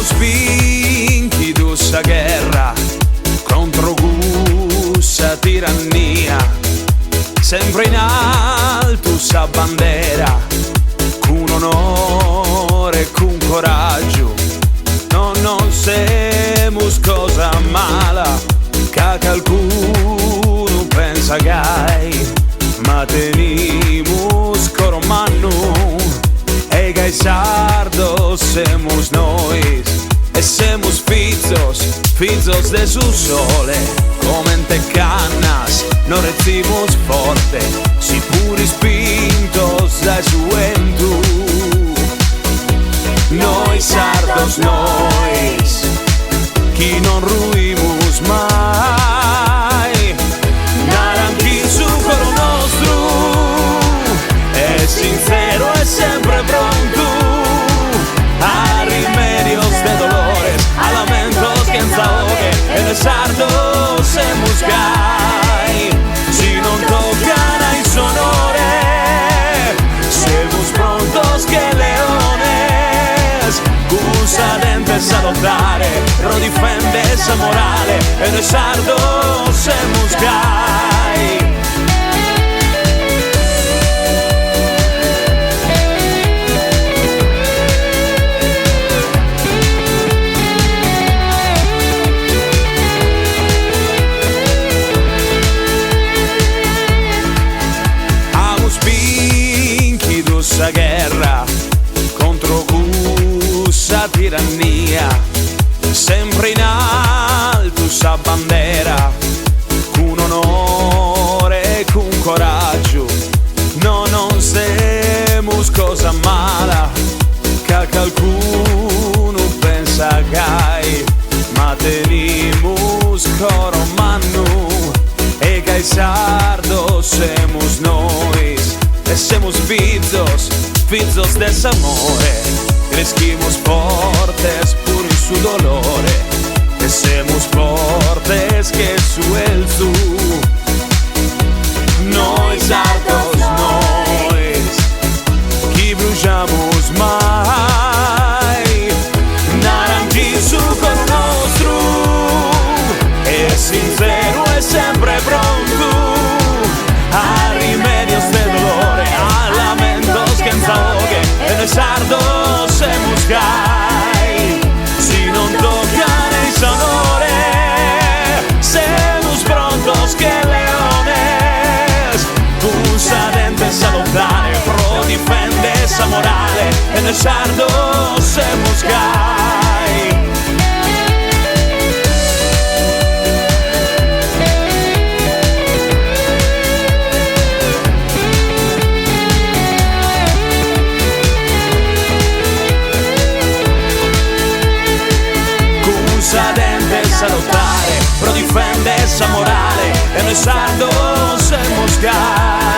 Amos vinchi questa guerra contro questa tirannia, sempre in alto sa bandera, con onore e con coraggio. No, non siamo cosa mala, che qualcuno pensa che ma teniamo scoromanno, e che sardo siamo noi, e siamo fizzos de su sole, come in te cannas, non recimos forte, si puri spintos da juventud. Noi sardos, nois, chi non ruimos mai, naranchi su coro nostro, è sincero e sempre pronto, a rimedios de dolores, a lamentos que enzahogue, en el sardo se musgai, si non tocan ai sonore, semos prontos que leones, usa dentes a lottare, pro difende esa morale, en el sardo se musgai. Questa guerra contro questa tirannia, sempre in alto sa bandera, con onore e con coraggio. No, non siamo cosa mala, che qualcuno pensa che ma tenimus coro mannu, e che sardo semos noi, e semos fizzos desamore, cresquimos fortes por su dolore, e semos fortes que suelto. Noi sardos, nois, que brujamos mai, naranji su cor nostro, e sincero e sempre pronto, a rimedios de dolore, a lamentos que enzahogue, en el sardo se musgai, si non tocan el sonore, semos prontos que leones, usa dentes a lottare, pro difende esa morale, en el sardo se musgai. Dentes a lottare, pro difende esa morale, e noi sardo se musgai.